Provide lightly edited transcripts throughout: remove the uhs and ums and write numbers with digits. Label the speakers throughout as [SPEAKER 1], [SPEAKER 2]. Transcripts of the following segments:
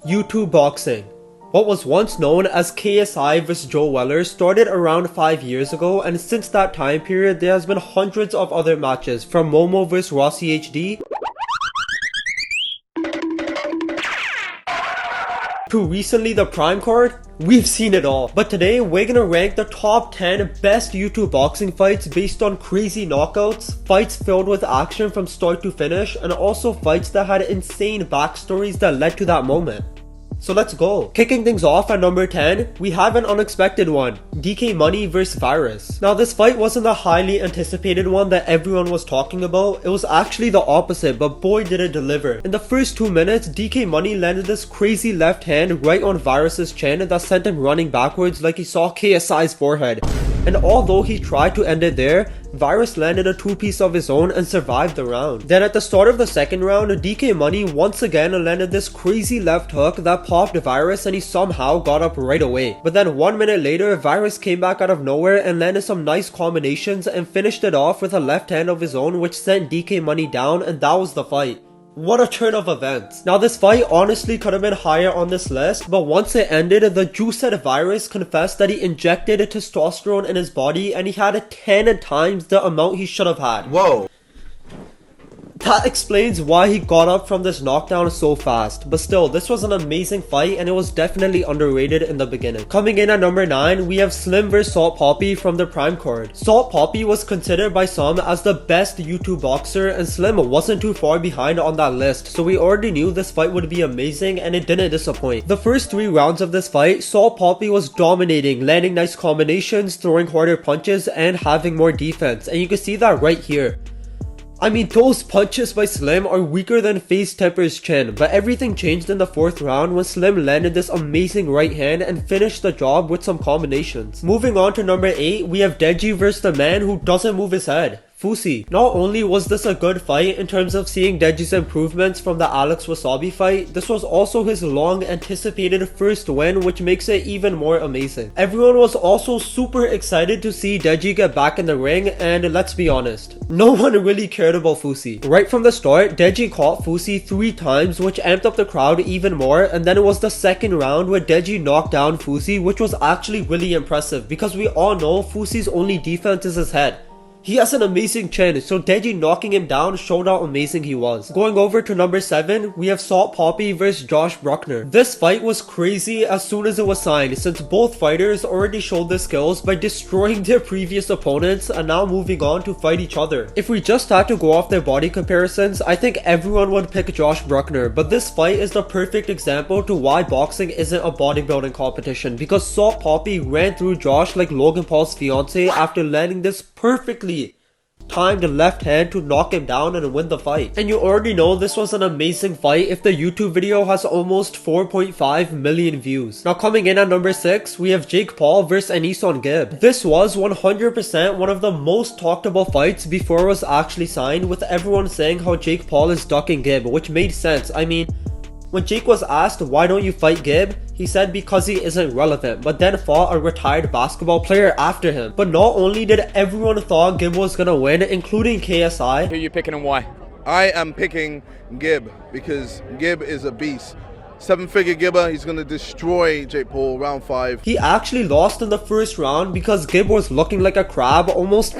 [SPEAKER 1] YouTube boxing. What was once known as KSI vs Joe Weller started around 5 years ago, and since that time period there has been hundreds of other matches, from Momo vs Rossi HD to recently the Prime card. We've seen it all. But today we're gonna rank the top 10 best YouTube boxing fights based on crazy knockouts, fights filled with action from start to finish, and also fights that had insane backstories that led to that moment. So let's go. Kicking things off at number 10, we have an unexpected one, DK Money vs Virus. Now this fight wasn't the highly anticipated one that everyone was talking about. It was actually the opposite, but boy did it deliver. In the first 2 minutes, DK Money landed this crazy left hand right on Virus's chin that sent him running backwards like he saw KSI's forehead. And although he tried to end it there, Virus landed a two-piece of his own and survived the round. Then at the start of the second round, DK Money once again landed this crazy left hook that popped Virus and he somehow got up right away. But then 1 minute later, Virus came back out of nowhere and landed some nice combinations and finished it off with a left hand of his own, which sent DK Money down, and that was the fight. What a turn of events. Now this fight honestly could have been higher on this list, but once it ended, the juicehead Virus confessed that he injected testosterone in his body and he had 10 times the amount he should have had.
[SPEAKER 2] Whoa.
[SPEAKER 1] That explains why he got up from this knockdown so fast. But still, this was an amazing fight and it was definitely underrated in the beginning. Coming in at number 9, we have Slim vs Salt Poppy from the Prime card. Salt Poppy was considered by some as the best YouTube boxer, and Slim wasn't too far behind on that list, so we already knew this fight would be amazing and it didn't disappoint. The first 3 rounds of this fight, Salt Poppy was dominating, landing nice combinations, throwing harder punches, and having more defense, and you can see that right here. I mean, those punches by Slim are weaker than FaZe Temper's chin, but everything changed in the 4th round when Slim landed this amazing right hand and finished the job with some combinations. Moving on to number 8, we have Deji vs the man who doesn't move his head, Fousy. Not only was this a good fight in terms of seeing Deji's improvements from the Alex Wasabi fight, this was also his long anticipated first win, which makes it even more amazing. Everyone was also super excited to see Deji get back in the ring, and let's be honest, no one really cared about Fousy. Right from the start, Deji caught Fousy 3 times, which amped up the crowd even more, and then it was the second round where Deji knocked down Fousy, which was actually really impressive because we all know Fousy's only defense is his head. He has an amazing chin, so Deji knocking him down showed how amazing he was. Going over to number 7, we have Salt Poppy vs Josh Brookner. This fight was crazy as soon as it was signed, since both fighters already showed their skills by destroying their previous opponents and now moving on to fight each other. If we just had to go off their body comparisons, I think everyone would pick Josh Brookner, but this fight is the perfect example to why boxing isn't a bodybuilding competition, because Salt Poppy ran through Josh like Logan Paul's fiance after landing this perfectly timed left hand to knock him down and win the fight. And you already know this was an amazing fight if the YouTube video has almost 4.5 million views. Now coming in at number 6, we have Jake Paul vs Anan Gibb. This was 100% one of the most talked about fights before it was actually signed, with everyone saying how Jake Paul is ducking Gibb, which made sense. I mean, when Jake was asked why don't you fight Gibb, he said because he isn't relevant, but then fought a retired basketball player after him. But not only did everyone thought Gibb was gonna win, including KSI.
[SPEAKER 3] Who are you picking and why?
[SPEAKER 2] I am picking Gibb because Gibb is a beast. 7-figure Gibber, he's gonna destroy Jake Paul round 5.
[SPEAKER 1] He actually lost in the first round because Gibb was looking like a crab, almost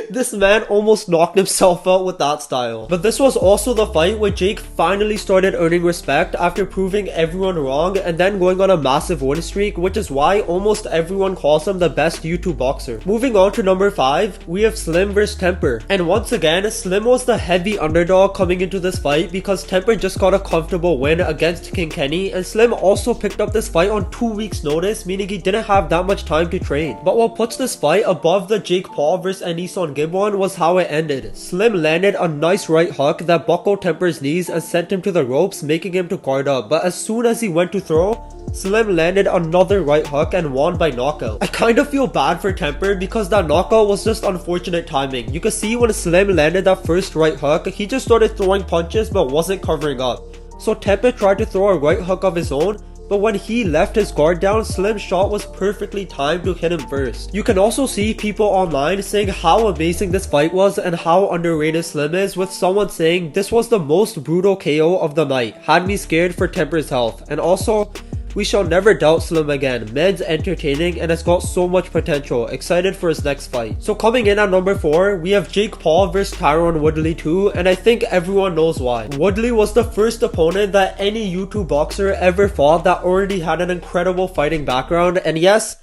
[SPEAKER 1] This man almost knocked himself out with that style. But this was also the fight where Jake finally started earning respect after proving everyone wrong and then going on a massive win streak, which is why almost everyone calls him the best YouTube boxer. Moving on to number 5, we have Slim vs Temper. And once again, Slim was the heavy underdog coming into this fight because Temper just got a comfortable win against King Kenny, and Slim also picked up this fight on 2 weeks notice, meaning he didn't have that much time to train. But what puts this fight above the Jake Paul vs Anan Gibb one was how it ended. Slim landed a nice right hook that buckled Temper's knees and sent him to the ropes, making him to guard up, but as soon as he went to throw, Slim landed another right hook and won by knockout. I kind of feel bad for Temper because that knockout was just unfortunate timing. You can see when Slim landed that first right hook, he just started throwing punches but wasn't covering up. So Temper tried to throw a right hook of his own, but when he left his guard down, Slim's shot was perfectly timed to hit him first. You can also see people online saying how amazing this fight was and how underrated Slim is, with someone saying this was the most brutal KO of the night, had me scared for Temper's health, and also, we shall never doubt Slim again. Man's entertaining and has got so much potential. Excited for his next fight. So coming in at number 4, we have Jake Paul vs Tyron Woodley 2, and I think everyone knows why. Woodley was the first opponent that any YouTube boxer ever fought that already had an incredible fighting background, and yes,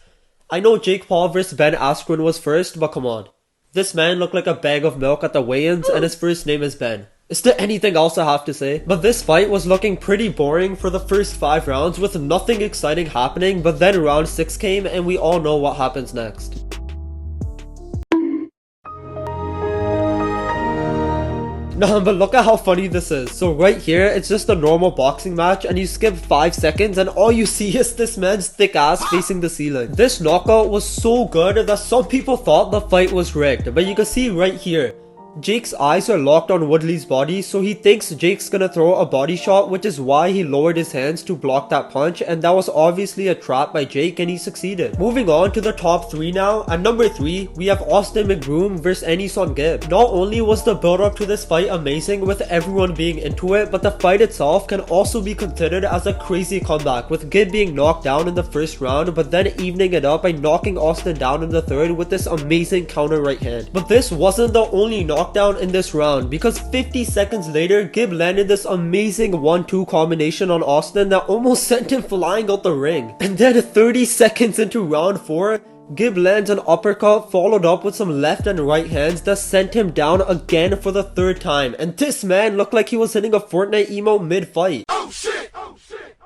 [SPEAKER 1] I know Jake Paul vs Ben Askren was first, but come on. This man looked like a bag of milk at the weigh-ins and his first name is Ben. Is there anything else I have to say? But this fight was looking pretty boring for the first 5 rounds with nothing exciting happening, but then round 6 came and we all know what happens next. Nah, but look at how funny this is. So right here, it's just a normal boxing match and you skip 5 seconds and all you see is this man's thick ass facing the ceiling. This knockout was so good that some people thought the fight was rigged, but you can see right here, Jake's eyes are locked on Woodley's body, so he thinks Jake's gonna throw a body shot, which is why he lowered his hands to block that punch, and that was obviously a trap by Jake and he succeeded. Moving on to the top 3 now. At number 3, we have Austin McBroom vs Anan Gibb. Not only was the build up to this fight amazing with everyone being into it, but the fight itself can also be considered as a crazy comeback, with Gibb being knocked down in the first round, but then evening it up by knocking Austin down in the third with this amazing counter right hand. But this wasn't the only knockdown in this round, because 50 seconds later, Gibb landed this amazing 1-2 combination on Austin that almost sent him flying out the ring. And then 30 seconds into round 4, Gibb lands an uppercut followed up with some left and right hands that sent him down again for the 3rd time. And this man looked like he was hitting a Fortnite emote mid-fight. Oh shit! Oh shit!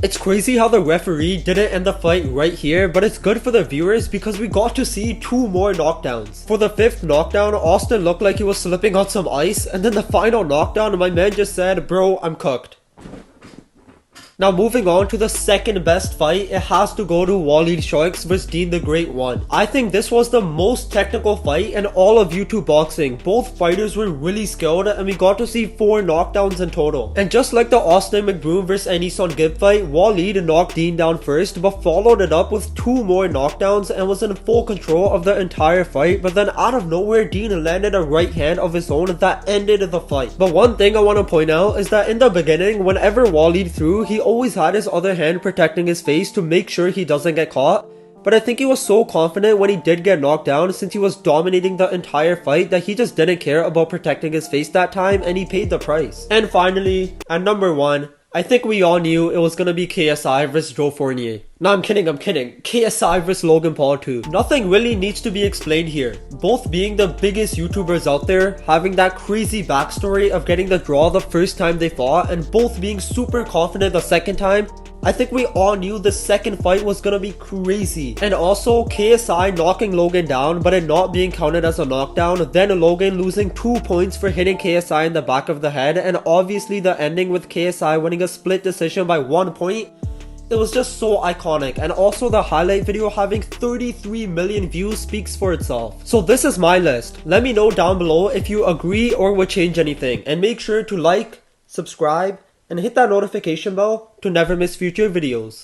[SPEAKER 1] It's crazy how the referee didn't end the fight right here, but it's good for the viewers because we got to see 2 more knockdowns. For the 5th knockdown, Austin looked like he was slipping on some ice, and then the final knockdown, my man just said, "Bro, I'm cooked." Now moving on to the second best fight, it has to go to Wally vs Dean the Great 1. I think this was the most technical fight in all of YouTube boxing. Both fighters were really skilled and we got to see 4 knockdowns in total. And just like the Austin McBroom vs Anan Gibb fight, Wally knocked Dean down first but followed it up with 2 more knockdowns and was in full control of the entire fight, but then out of nowhere Dean landed a right hand of his own that ended the fight. But one thing I want to point out is that in the beginning, whenever Wally threw, he always had his other hand protecting his face to make sure he doesn't get caught. But I think he was so confident when he did get knocked down, since he was dominating the entire fight, that he just didn't care about protecting his face that time and he paid the price. And finally, at number 1, I think we all knew it was gonna be KSI vs Joe Fournier. No, I'm kidding. KSI vs Logan Paul 2. Nothing really needs to be explained here. Both being the biggest YouTubers out there, having that crazy backstory of getting the draw the first time they fought, and both being super confident the second time, I think we all knew the second fight was gonna be crazy. And also, KSI knocking Logan down but it not being counted as a knockdown, then Logan losing 2 points for hitting KSI in the back of the head, and obviously the ending with KSI winning a split decision by 1 point. It was just so iconic, and also the highlight video having 33 million views speaks for itself. So this is my list. Let me know down below if you agree or would change anything, and make sure to like, subscribe, and hit that notification bell to never miss future videos.